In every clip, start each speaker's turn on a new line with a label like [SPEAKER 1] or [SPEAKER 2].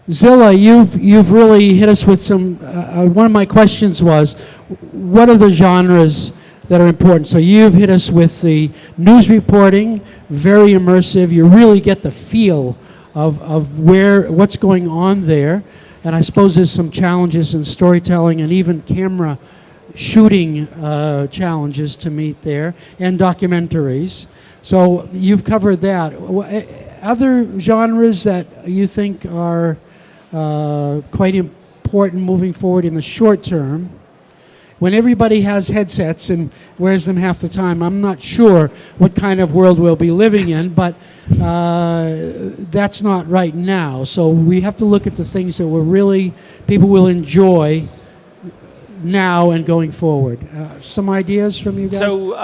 [SPEAKER 1] Zillah, you've really hit us with some. One of my questions was, what are the genres that are important? So you've hit us with the news reporting, very immersive. You really get the feel of what's going on there, and I suppose there's some challenges in storytelling and even camera shooting challenges to meet there, and documentaries. So you've covered that. Other genres that you think are quite important moving forward in the short term, when everybody has headsets and wears them half the time, I'm not sure what kind of world we'll be living in, but that's not right now. So we have to look at the things that people will enjoy now and going forward. Some ideas from you guys?
[SPEAKER 2] So,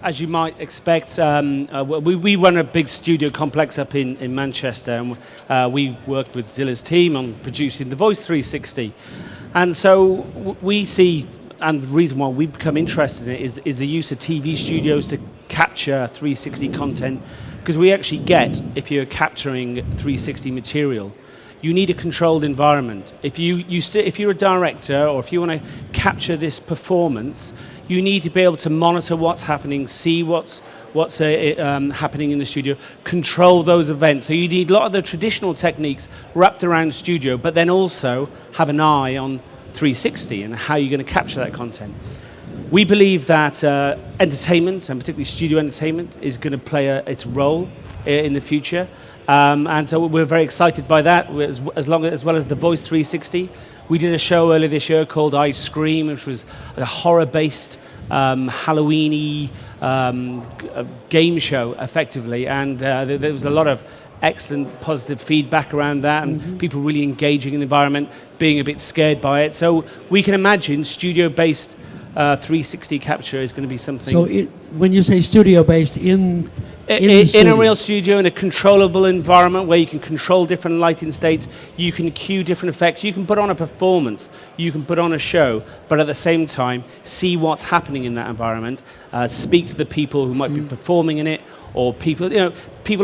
[SPEAKER 2] as you might expect, we run a big studio complex up in Manchester, and we worked with Zillah's team on producing the Voice 360. And so we see, and the reason why we've become interested in it is the use of TV studios to capture 360 content, because we actually get, if you're capturing 360 material, you need a controlled environment. If you're a director, or if you want to capture this performance, you need to be able to monitor what's happening, see what's happening in the studio, control those events. So you need a lot of the traditional techniques wrapped around studio, but then also have an eye on 360 and how you're going to capture that content. We believe that entertainment, and particularly studio entertainment, is going to play its role in the future. And so we're very excited by that, as well as the Voice 360. We did a show earlier this year called I Scream, which was a horror-based, Halloween-y game show, effectively. And there was a lot of excellent positive feedback around that, and people really engaging in the environment, being a bit scared by it. So we can imagine studio-based 360 capture is going to be something.
[SPEAKER 1] So when you say studio-based, in
[SPEAKER 2] a real studio, in a controllable environment where you can control different lighting states, you can cue different effects, you can put on a performance, you can put on a show, but at the same time see what's happening in that environment, speak to the people who might be performing in it, or people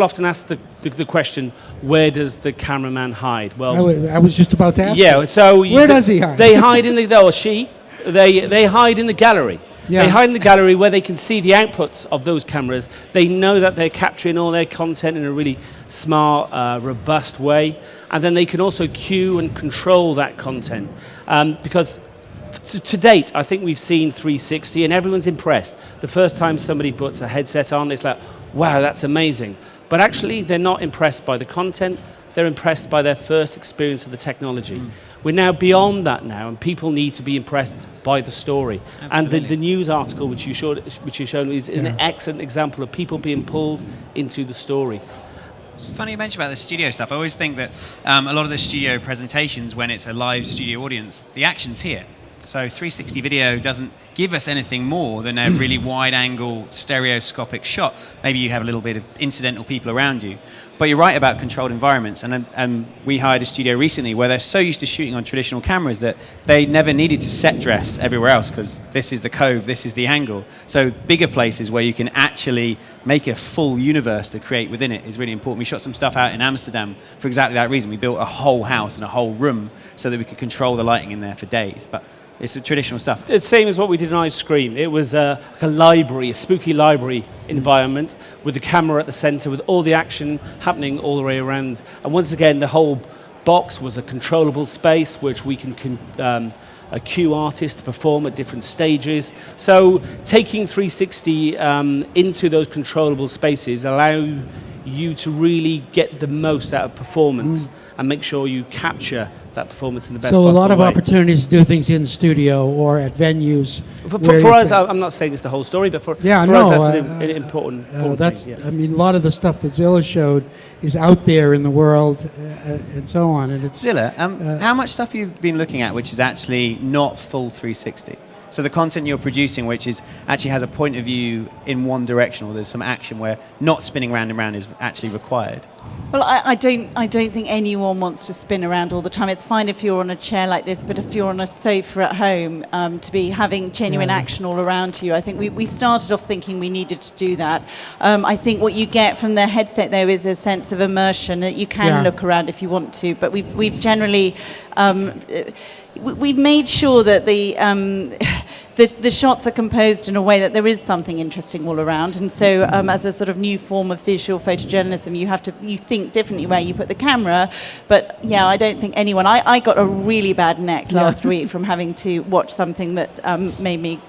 [SPEAKER 2] often ask the question, where does the cameraman hide? Well,
[SPEAKER 1] I was just about to ask.
[SPEAKER 2] Yeah, so
[SPEAKER 1] where does he hide?
[SPEAKER 2] They hide in they hide in the gallery. Yeah. They hide in the gallery where they can see the outputs of those cameras. They know that they're capturing all their content in a really smart, robust way. And then they can also cue and control that content. Because to date, I think we've seen 360 and everyone's impressed. The first time somebody puts a headset on, it's like, wow, that's amazing. But actually, they're not impressed by the content. They're impressed by their first experience of the technology. We're now beyond that now, and people need to be impressed by the story. Absolutely. And the news article which you showed is an excellent example of people being pulled into the story.
[SPEAKER 3] It's funny you mentioned about the studio stuff. I always think that a lot of the studio presentations, when it's a live studio audience, the action's here. So 360 video doesn't give us anything more than a really wide-angle stereoscopic shot. Maybe you have a little bit of incidental people around you. But you're right about controlled environments. And we hired a studio recently where they're so used to shooting on traditional cameras that they never needed to set dress everywhere else, because this is the cove, this is the angle. So bigger places where you can actually make a full universe to create within it is really important. We shot some stuff out in Amsterdam for exactly that reason. We built a whole house and a whole room so that we could control the lighting in there for days. But it's the traditional stuff.
[SPEAKER 2] It's the same as what we did in I Scream. It was like a library, a spooky library environment with the camera at the center, with all the action happening all the way around. And once again, the whole box was a controllable space which we can cue artists to perform at different stages. So taking 360 into those controllable spaces allow you to really get the most out of performance and make sure you capture that performance in the best possible way. So a lot of
[SPEAKER 1] opportunities to do things in studio or at venues.
[SPEAKER 2] For us, I'm not saying it's the whole story, but for us that's an important thing. Yeah.
[SPEAKER 1] I mean, a lot of the stuff that Zillah showed is out there in the world and so on. And it's
[SPEAKER 3] Zillah, how much stuff you've been looking at which is actually not full 360? So the content you're producing, which is actually has a point of view in one direction, or there's some action where not spinning round and round is actually required.
[SPEAKER 4] Well, I don't think anyone wants to spin around all the time. It's fine if you're on a chair like this, but if you're on a sofa at home, to be having genuine action all around you. I think we started off thinking we needed to do that. I think what you get from the headset, though, is a sense of immersion that you can look around if you want to. But we've generally we've made sure that the shots are composed in a way that there is something interesting all around, and so as a sort of new form of visual photojournalism, you think differently where you put the camera. But yeah, I don't think anyone. I got a really bad neck last week from having to watch something that made me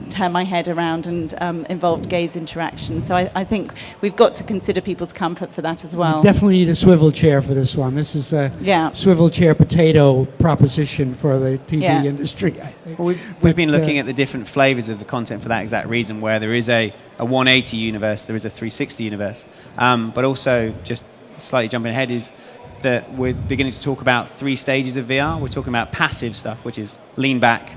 [SPEAKER 4] turn my head around and involved gaze interaction. So I think we've got to consider people's comfort for that as well.
[SPEAKER 1] You definitely need a swivel chair for this one. This is a swivel chair potato proposition for the TV industry.
[SPEAKER 3] Well, we've been looking at the different flavors of the content for that exact reason, where there is a 180 universe, there is a 360 universe. But also, just slightly jumping ahead, is that we're beginning to talk about 3 stages of VR. We're talking about passive stuff, which is lean back,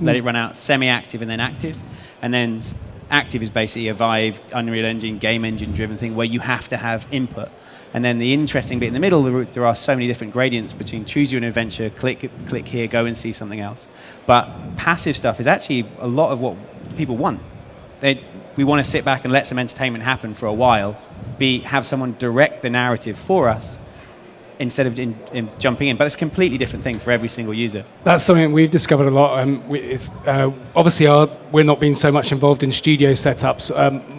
[SPEAKER 3] let it run out, semi-active, and then active. And then active is basically a Vive, Unreal Engine, game engine driven thing where you have to have input. And then the interesting bit in the middle, there are so many different gradients between choose your adventure, click here, go and see something else. But passive stuff is actually a lot of what people want. We want to sit back and let some entertainment happen for a while, have someone direct the narrative for us instead of jumping in. But it's a completely different thing for every single user.
[SPEAKER 5] That's something we've discovered a lot. Obviously, we're not being so much involved in studio setups.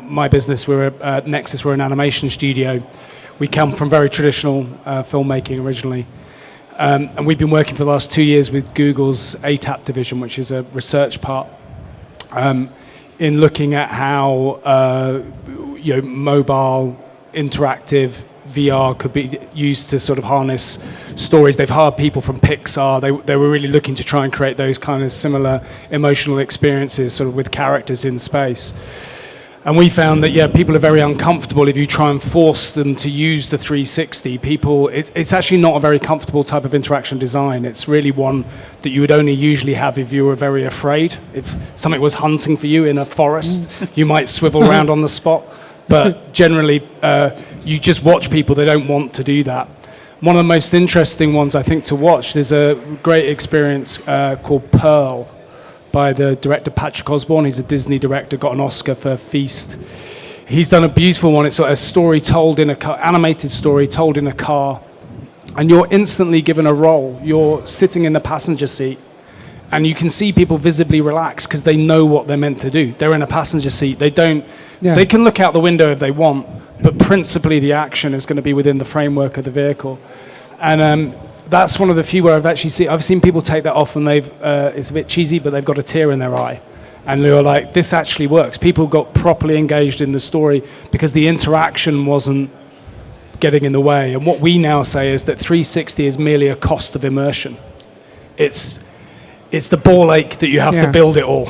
[SPEAKER 5] My business, we're at Nexus, we're an animation studio. We come from very traditional filmmaking originally. And we've been working for the last 2 years with Google's ATAP division, which is a research part, in looking at how mobile, interactive VR could be used to sort of harness stories. They've hired people from Pixar. They were really looking to try and create those kind of similar emotional experiences sort of with characters in space. And we found that, people are very uncomfortable if you try and force them to use the 360. It's actually not a very comfortable type of interaction design. It's really one that you would only usually have if you were very afraid. If something was hunting for you in a forest, you might swivel around on the spot. But generally, you just watch people, they don't want to do that. One of the most interesting ones, I think, to watch, there's a great experience called Pearl, by the director Patrick Osborne. He's a Disney director, got an Oscar for Feast. He's done a beautiful one. It's a story told in a car, animated story told in a car, and you're instantly given a role. You're sitting in the passenger seat, and you can see people visibly relax because they know what they're meant to do. They're in a passenger seat. They can look out the window if they want, but principally the action is going to be within the framework of the vehicle. And that's one of the few where I've seen people take that off and it's a bit cheesy, but they've got a tear in their eye. And they were like, this actually works. People got properly engaged in the story because the interaction wasn't getting in the way. And what we now say is that 360 is merely a cost of immersion. It's the ball ache that you have to build it all.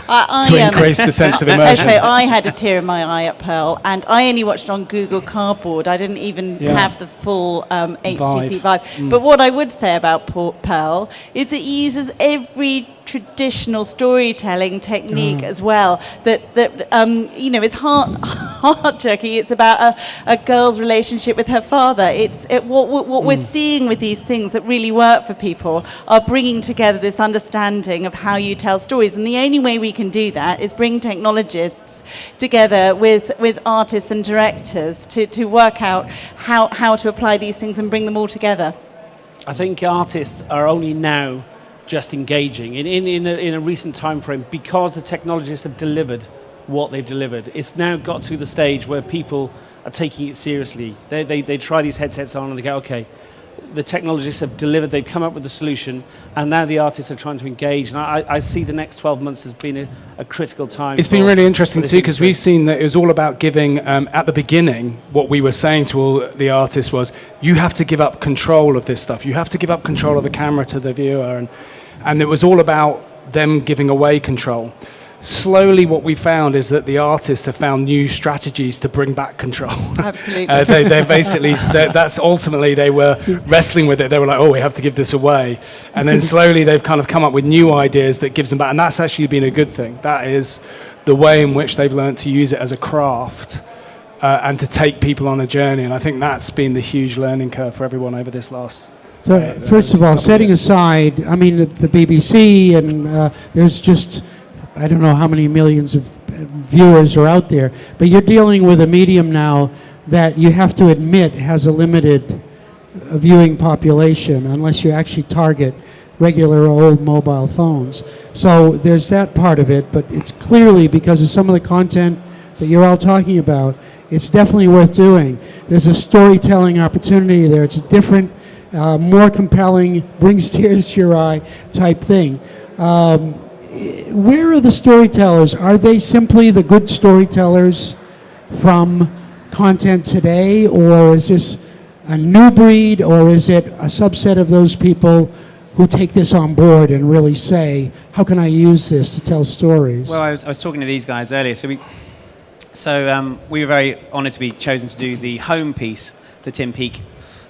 [SPEAKER 5] To increase the sense of immersion.
[SPEAKER 4] Okay, I had a tear in my eye at Pearl, and I only watched on Google Cardboard. I didn't even have the full HTC Vive. But what I would say about Pearl is it uses every traditional storytelling technique as well. It's heart jerky. It's about a girl's relationship with her father. What we're seeing with these things that really work for people are bringing together this understanding of how you tell stories, and the only way we can do that is bring technologists together with artists and directors to work out how to apply these things and bring them all together.
[SPEAKER 2] I think artists are only now just engaging in a recent time frame because the technologists have delivered what they've delivered. It's now got to the stage where people are taking it seriously. They try these headsets on and they go, okay, the technologists have delivered, they've come up with a solution, and now the artists are trying to engage. And I see the next 12 months as being a critical time.
[SPEAKER 5] It's been really interesting too, because we've seen that it was all about giving, at the beginning, what we were saying to all the artists was, you have to give up control of this stuff. You have to give up control of the camera to the viewer. And it was all about them giving away control. slowly what we found is that the artists have found new strategies to bring back control.
[SPEAKER 4] Absolutely.
[SPEAKER 5] They basically, that's ultimately, they were wrestling with it. They were like, oh, we have to give this away. And then slowly they've kind of come up with new ideas that gives them back. And that's actually been a good thing. That is the way in which they've learned to use it as a craft and to take people on a journey. And I think that's been the huge learning curve for everyone over this last.
[SPEAKER 1] So first of all, setting aside, I mean, the BBC and there's just, I don't know how many millions of viewers are out there, but you're dealing with a medium now that you have to admit has a limited viewing population unless you actually target regular old mobile phones. So there's that part of it, but it's clearly because of some of the content that you're all talking about, it's definitely worth doing. There's a storytelling opportunity there. It's different, more compelling, brings tears to your eye type thing. Where are the storytellers? Are they simply the good storytellers from content today, or is this a new breed, or is it a subset of those people who take this on board and really say, how can I use this to tell stories?
[SPEAKER 3] Well, I was talking to these guys earlier. So we were very honoured to be chosen to do the home piece, the Tim Peake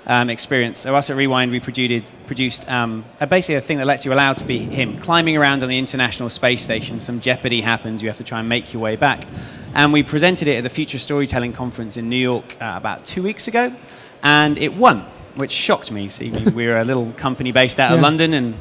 [SPEAKER 3] experience. So us at Rewind, we produced basically a thing that lets you allow to be him, climbing around on the International Space Station. Some jeopardy happens. You have to try and make your way back. And we presented it at the Future Storytelling Conference in New York about 2 weeks ago, and it won, which shocked me. See, we're a little company based out of London, and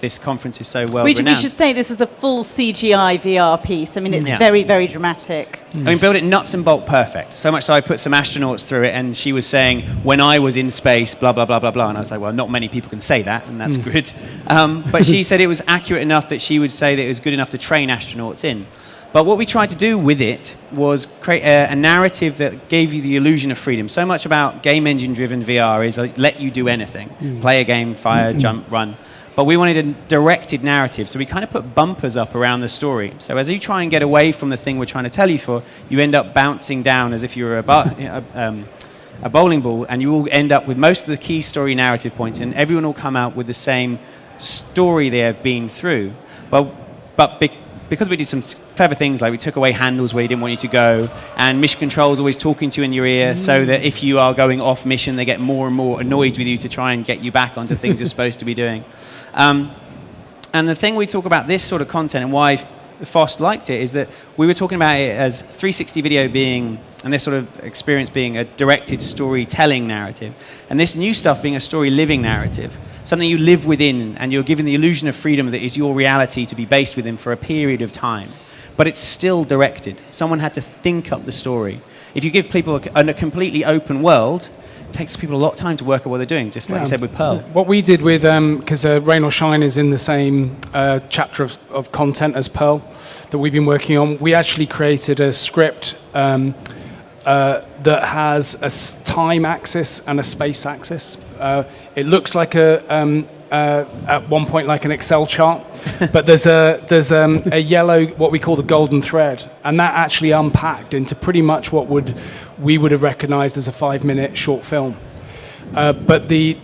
[SPEAKER 3] this conference is so well renowned.
[SPEAKER 4] We should say this is a full CGI VR piece. I mean, it's very, very dramatic.
[SPEAKER 3] I mean, build it nuts and bolt perfect. So much so I put some astronauts through it, and she was saying, when I was in space, blah, blah, blah, blah, blah. And I was like, well, not many people can say that, and that's good. But she said it was accurate enough that she would say that it was good enough to train astronauts in. But what we tried to do with it was create a narrative that gave you the illusion of freedom. So much about game engine-driven VR is let you do anything. Play a game, fire, jump, run. But we wanted a directed narrative, so we kind of put bumpers up around the story. So as you try and get away from the thing we're trying to tell you for, you end up bouncing down as if you were a bowling ball, and you will end up with most of the key story narrative points, and everyone will come out with the same story they have been through. But because we did some clever things, like we took away handles where you didn't want you to go, and mission control's always talking to you in your ear, so that if you are going off mission, they get more and more annoyed with you to try and get you back onto things you're supposed to be doing. And the thing we talk about this sort of content and why Fost liked it is that we were talking about it as 360 video being, and this sort of experience being a directed storytelling narrative, and this new stuff being a story living narrative. Something you live within, and you're given the illusion of freedom that is your reality to be based within for a period of time. But it's still directed. Someone had to think up the story. If you give people a completely open world, it takes people a lot of time to work out what they're doing, just like you said with Pearl.
[SPEAKER 5] What we did with, because Rain or Shine is in the same chapter of content as Pearl that we've been working on, we actually created a script that has a time axis and a space axis. It looks like at one point like an Excel chart, but there's a yellow, what we call the golden thread, and that actually unpacked into pretty much what we would have recognized as a 5-minute short film. But the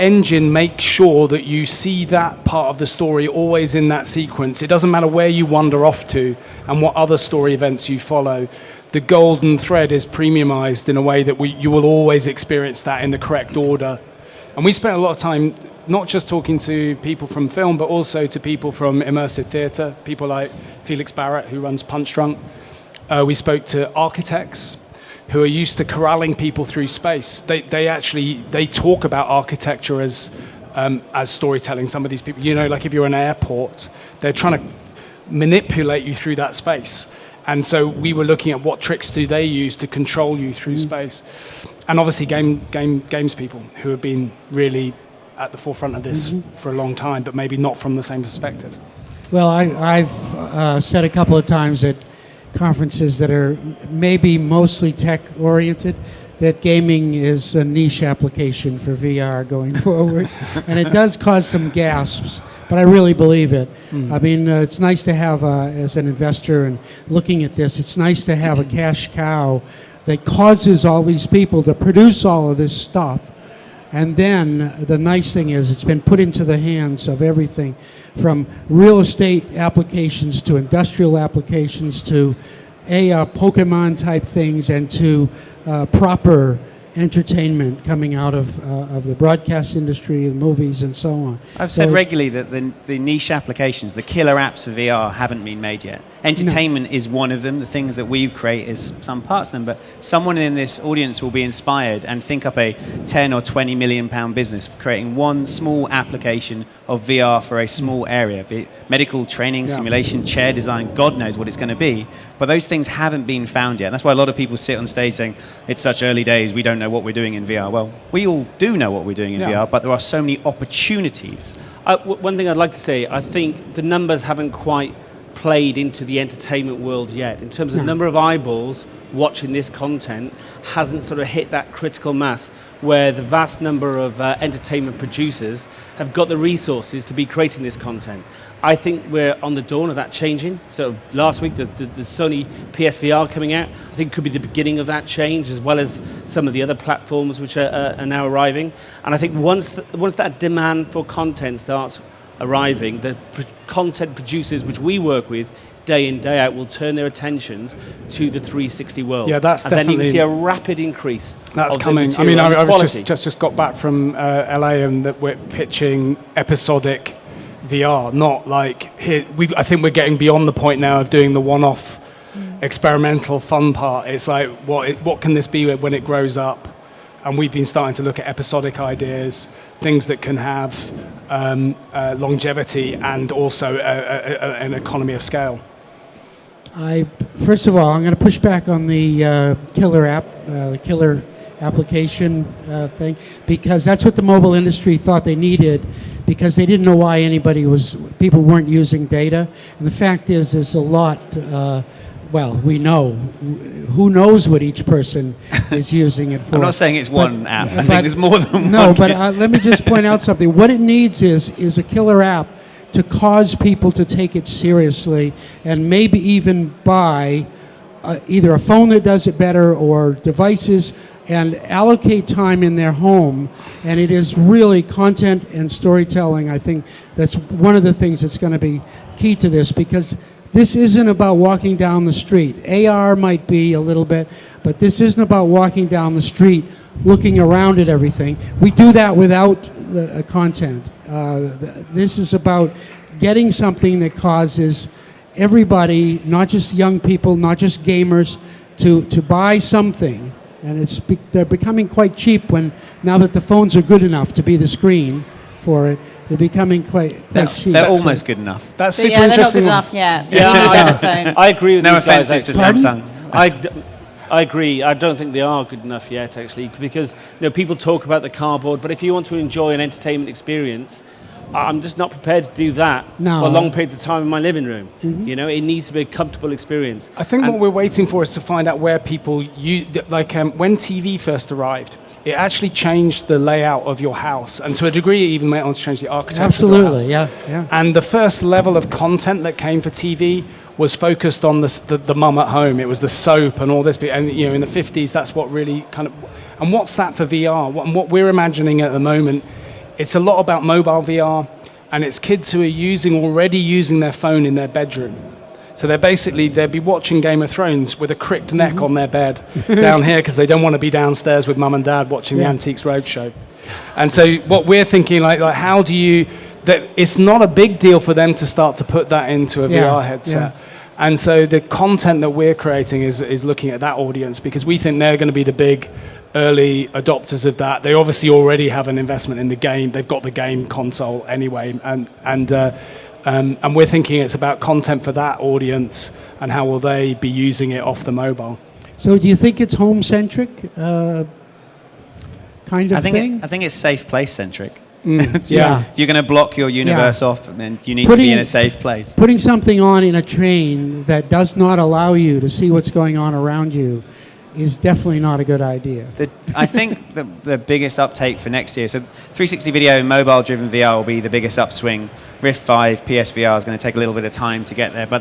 [SPEAKER 5] engine makes sure that you see that part of the story always in that sequence. It doesn't matter where you wander off to and what other story events you follow. The golden thread is premiumized in a way that you will always experience that in the correct order. And we spent a lot of time not just talking to people from film, but also to people from immersive theatre, people like Felix Barrett, who runs Punch Drunk. We spoke to architects who are used to corralling people through space. They talk about architecture as storytelling. Some of these people, like if you're in an airport, they're trying to manipulate you through that space. And so we were looking at what tricks do they use to control you through space. And obviously games people who have been really at the forefront of this for a long time, but maybe not from the same perspective.
[SPEAKER 1] Well, I've said a couple of times at conferences that are maybe mostly tech-oriented that gaming is a niche application for VR going forward. And it does cause some gasps, but I really believe it. I mean, it's nice to have, as an investor and looking at this, it's nice to have a cash cow that causes all these people to produce all of this stuff And then the nice thing is it's been put into the hands of everything from real estate applications to industrial applications to Pokemon type things and to proper entertainment coming out of the broadcast industry, the movies, and so on.
[SPEAKER 3] I've said regularly that the niche applications, the killer apps for VR, haven't been made yet. Entertainment is one of them. The things that we've created is some parts of them, but someone in this audience will be inspired and think up a 10 or 20 million pound business creating one small application of VR for a small area, be it medical training, simulation, chair design, God knows what it's going to be. But those things haven't been found yet. And that's why a lot of people sit on stage saying, it's such early days, we don't know what we're doing in VR. Well, we all do know what we're doing in VR, but there are so many opportunities.
[SPEAKER 2] One thing I'd like to say, I think the numbers haven't quite played into the entertainment world yet. In terms of the number of eyeballs watching this content hasn't sort of hit that critical mass where the vast number of entertainment producers have got the resources to be creating this content. I think we're on the dawn of that changing. So last week, the Sony PSVR coming out, I think could be the beginning of that change, as well as some of the other platforms which are now arriving. And I think once that demand for content starts arriving, the content producers which we work with day in, day out will turn their attentions to the 360 world.
[SPEAKER 5] Yeah, that's
[SPEAKER 2] and
[SPEAKER 5] definitely...
[SPEAKER 2] then you can see a rapid increase.
[SPEAKER 5] That's
[SPEAKER 2] of
[SPEAKER 5] coming.
[SPEAKER 2] The
[SPEAKER 5] I mean,
[SPEAKER 2] material
[SPEAKER 5] I
[SPEAKER 2] quality.
[SPEAKER 5] just got back from LA, and that we're pitching episodic VR, not like here. I think we're getting beyond the point now of doing the one-off experimental fun part. It's like, what can this be when it grows up? And we've been starting to look at episodic ideas, things that can have longevity and also an economy of scale.
[SPEAKER 1] First of all, I'm going to push back on the killer application thing, because that's what the mobile industry thought they needed, because they didn't know why people weren't using data. And the fact is, there's a lot, we know. Who knows what each person is using it for?
[SPEAKER 3] I'm not saying it's one app. I think there's more than one.
[SPEAKER 1] No, but let me just point out something. What it needs is a killer app to cause people to take it seriously and maybe even buy either a phone that does it better or devices and allocate time in their home. And it is really content and storytelling. I think that's one of the things that's going to be key to this, because this isn't about walking down the street. AR might be a little bit, but this isn't about walking down the street looking around at everything. We do that without the content. This is about getting something that causes everybody, not just young people, not just gamers, to buy something. And they're becoming quite cheap now that the phones are good enough to be the screen for it. They're becoming quite cheap.
[SPEAKER 3] They're almost good enough.
[SPEAKER 5] That's super
[SPEAKER 4] they're not
[SPEAKER 5] interesting.
[SPEAKER 4] good enough yet.
[SPEAKER 2] Yeah, I agree with
[SPEAKER 3] no
[SPEAKER 2] these guys.
[SPEAKER 3] offences to
[SPEAKER 2] actually.
[SPEAKER 3] Samsung.
[SPEAKER 2] I agree. I don't think they are good enough yet, actually, because people talk about the cardboard, but if you want to enjoy an entertainment experience, I'm just not prepared to do that for a long period of time in my living room. Mm-hmm. It needs to be a comfortable experience.
[SPEAKER 5] I think what we're waiting for is to find out where people use, when TV first arrived, it actually changed the layout of your house, and to a degree it even went on to change the architecture
[SPEAKER 1] Absolutely,
[SPEAKER 5] of your house.
[SPEAKER 1] yeah.
[SPEAKER 5] And the first level of content that came for TV was focused on the mum at home. It was the soap and all this, and in the 50s, that's what really kind of... And what's that for VR? What we're imagining at the moment, it's a lot about mobile VR, and it's kids who are already using their phone in their bedroom. So they'd be watching Game of Thrones with a cricked neck on their bed down here, because they don't want to be downstairs with mum and dad watching the Antiques Roadshow. And so what we're thinking, like how do you... that it's not a big deal for them to start to put that into a VR headset. Yeah. And so the content that we're creating is looking at that audience, because we think they're going to be the big early adopters of that. They obviously already have an investment in the game. They've got the game console anyway, and we're thinking it's about content for that audience and how will they be using it off the mobile.
[SPEAKER 1] So do you think it's home-centric kind of thing?
[SPEAKER 3] I think it's safe place-centric.
[SPEAKER 1] Yeah.
[SPEAKER 3] You're going to block your universe off, and you need to be in a safe place.
[SPEAKER 1] Putting something on in a train that does not allow you to see what's going on around you is definitely not a good idea.
[SPEAKER 3] I think the biggest uptake for next year, so 360 video and mobile-driven VR will be the biggest upswing Rift 5, PSVR is going to take a little bit of time to get there. But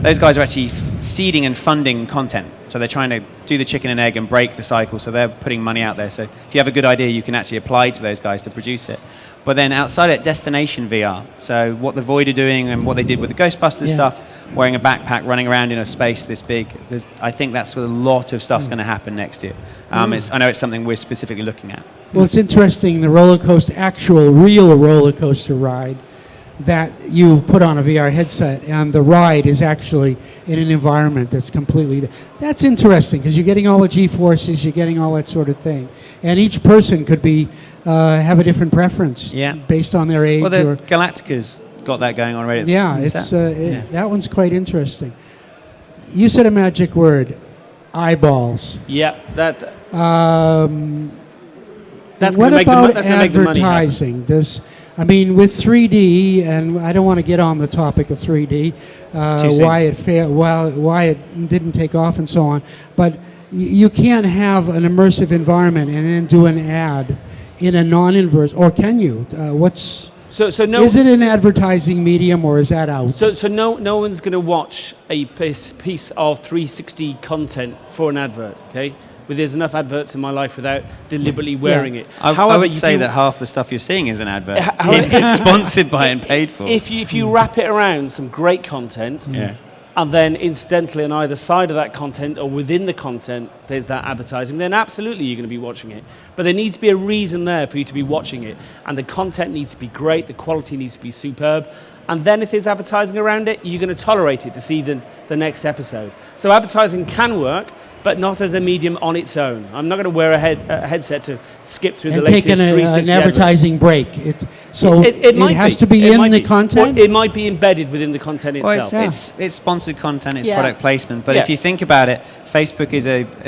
[SPEAKER 3] those guys are actually seeding and funding content. So they're trying to do the chicken and egg and break the cycle. So they're putting money out there. So if you have a good idea, you can actually apply to those guys to produce it. But then outside it, destination VR. So what the Void are doing and what they did with the Ghostbusters stuff, wearing a backpack, running around in a space this big, I think that's where a lot of stuff's going to happen next year. I know it's something we're specifically looking at.
[SPEAKER 1] Well, it's interesting, the roller coaster, actual real roller coaster ride that you put on a VR headset, and the ride is actually in an environment that's completely... That's interesting, because you're getting all the G-forces, you're getting all that sort of thing. And each person could be have a different preference based on their age.
[SPEAKER 3] Well, the Galactica's got that going on already.
[SPEAKER 1] That one's quite interesting. You said a magic word, eyeballs.
[SPEAKER 2] Yeah, that's
[SPEAKER 1] what about advertising? I mean, with 3D, and I don't want to get on the topic of 3D, why it failed, why it didn't take off, and so on. But you can't have an immersive environment and then do an ad in a non-inverse, or can you? Is it an advertising medium, or is that out?
[SPEAKER 2] So no one's going to watch a piece of 360 content for an advert, okay? But there's enough adverts in my life without deliberately wearing it.
[SPEAKER 3] I would say that half the stuff you're seeing is an advert. It's sponsored by and paid for.
[SPEAKER 2] If you wrap it around some great content, and then incidentally on either side of that content or within the content there's that advertising, then absolutely you're going to be watching it. But there needs to be a reason there for you to be watching it. And the content needs to be great, the quality needs to be superb. And then if there's advertising around it, you're going to tolerate it to see the next episode. So advertising can work, but not as a medium on its own. I'm not going to wear a headset to skip through the latest 360
[SPEAKER 1] an advertising break. It has to be in the content?
[SPEAKER 2] It might be embedded within the content itself.
[SPEAKER 3] Well, it's sponsored content, it's product placement. But if you think about it, Facebook is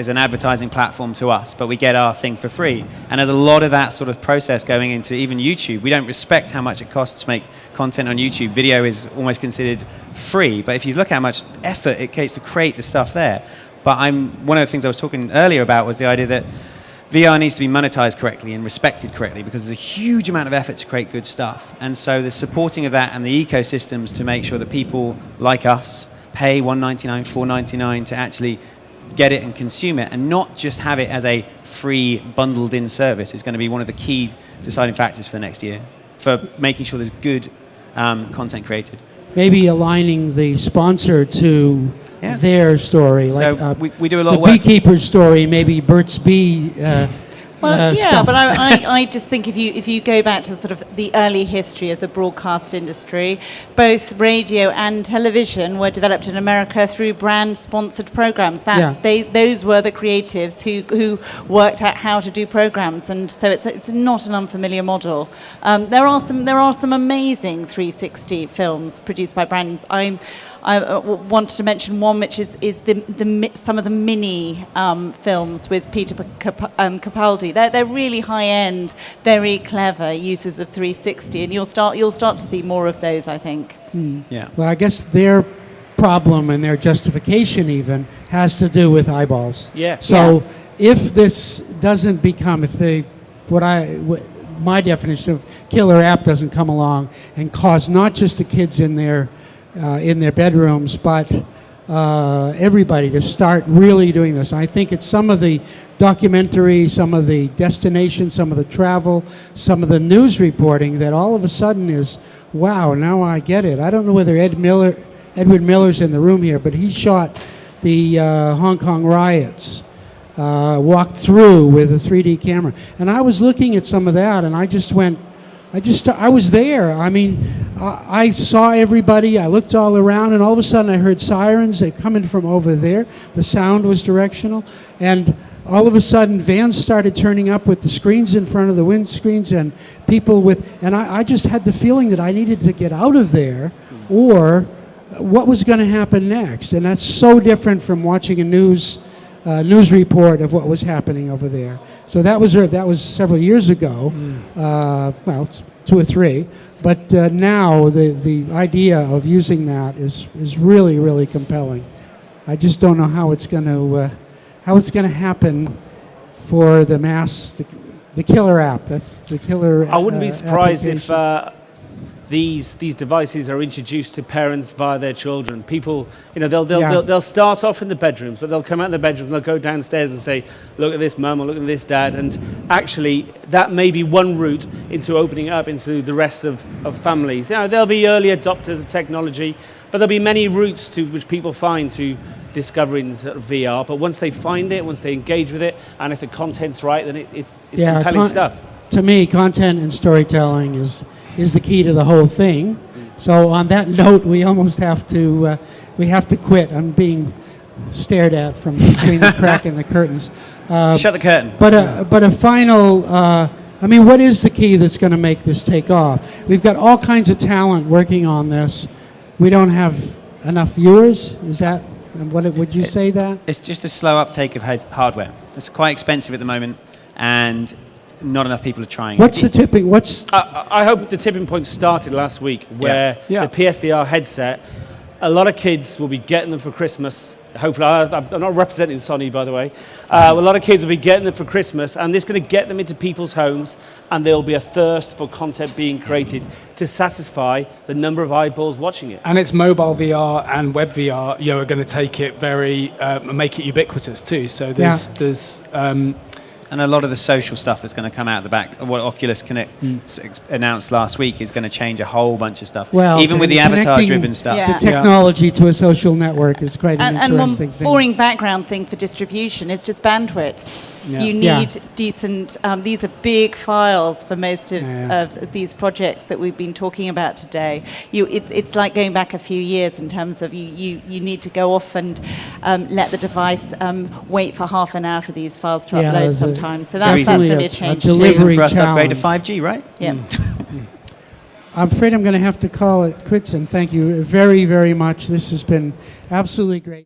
[SPEAKER 3] an advertising platform to us, but we get our thing for free. And there's a lot of that sort of process going into even YouTube. We don't respect how much it costs to make content on YouTube. Video is almost considered free. But if you look at how much effort it takes to create the stuff there, but one of the things I was talking earlier about was the idea that VR needs to be monetized correctly and respected correctly, because there's a huge amount of effort to create good stuff. And so the supporting of that and the ecosystems to make sure that people like us pay $1.99, $4.99 to actually get it and consume it, and not just have it as a free bundled in service, is going to be one of the key deciding factors for next year, for making sure there's good content created.
[SPEAKER 1] Maybe aligning the sponsor to their story,
[SPEAKER 3] so
[SPEAKER 1] like
[SPEAKER 3] we do a lot
[SPEAKER 1] the
[SPEAKER 3] of work.
[SPEAKER 1] Beekeeper's story, maybe Burt's Bee. Stuff.
[SPEAKER 4] But I just think if you go back to sort of the early history of the broadcast industry, both radio and television were developed in America through brand-sponsored programs. Those were the creatives who worked out how to do programs, and so it's not an unfamiliar model. There are some amazing 360 films produced by brands. I wanted to mention one, which is some of the mini films with Peter Capaldi. They're really high-end, very clever uses of 360, and you'll start to see more of those, I think.
[SPEAKER 3] Yeah.
[SPEAKER 1] Well, I guess their problem and their justification even has to do with eyeballs.
[SPEAKER 2] Yeah.
[SPEAKER 1] So if this doesn't become, my definition of killer app doesn't come along and cause not just the kids in their bedrooms, but everybody to start really doing this. I think it's some of the documentaries, some of the destinations, some of the travel, some of the news reporting that all of a sudden is, wow, now I get it. I don't know whether Edward Miller's in the room here, but he shot the Hong Kong riots, walked through with a 3D camera. And I was looking at some of that, and I just went, I was there. I mean, I saw everybody. I looked all around, and all of a sudden I heard sirens. They're coming from over there. The sound was directional. And all of a sudden, vans started turning up with the screens in front of the windscreens, and people and I just had the feeling that I needed to get out of there, or what was going to happen next. And that's so different from watching a news report of what was happening over there. So that was several years ago, 2 or 3. But now the idea of using that is really, really compelling. I just don't know how it's going to happen for the mass, the killer app. That's the killer.
[SPEAKER 2] I wouldn't be surprised if these devices are introduced to parents via their children. People, they'll start off in the bedrooms, but they'll come out in the bedroom, they'll go downstairs and say, look at this mum or look at this dad, and actually that may be one route into opening up into the rest of families. There'll be early adopters of technology, but there'll be many routes to which people find to discovering sort of VR. But once they find it, once they engage with it, and if the content's right, then it's compelling stuff.
[SPEAKER 1] To me, content and storytelling is the key to the whole thing. So on that note, we almost have to quit. I'm being stared at from between the crack in the curtains.
[SPEAKER 3] Shut the curtain.
[SPEAKER 1] But a final. What is the key that's going to make this take off? We've got all kinds of talent working on this. We don't have enough viewers. Is that what would you say that?
[SPEAKER 3] It's just a slow uptake of hardware. It's quite expensive at the moment, and not enough people are trying.
[SPEAKER 1] What's the tipping?
[SPEAKER 2] I hope the tipping point started last week, where the PSVR headset, a lot of kids will be getting them for Christmas. Hopefully, I'm not representing Sony, by the way. A lot of kids will be getting them for Christmas, and this is going to get them into people's homes, and there will be a thirst for content being created to satisfy the number of eyeballs watching it.
[SPEAKER 5] And it's mobile VR and web VR, are going to take it make it ubiquitous too. So there's
[SPEAKER 3] and a lot of the social stuff that's going to come out the back, what Oculus Connect announced last week, is going to change a whole bunch of stuff.
[SPEAKER 1] Well,
[SPEAKER 3] even with the avatar-driven stuff.
[SPEAKER 4] Yeah.
[SPEAKER 1] The technology to a social network is quite an interesting
[SPEAKER 4] one
[SPEAKER 1] thing.
[SPEAKER 4] boring background thing for distribution is just bandwidth.
[SPEAKER 5] Yeah.
[SPEAKER 4] You need decent, these are big files for most of these projects that we've been talking about today. It's like going back a few years in terms of you need to go off and let the device wait for half an hour for these files to upload sometimes. So that's going to be a change too.
[SPEAKER 3] Reason for us to upgrade to 5G, right?
[SPEAKER 4] Yeah.
[SPEAKER 1] I'm afraid I'm going to have to call it quits, and thank you very, very much. This has been absolutely great.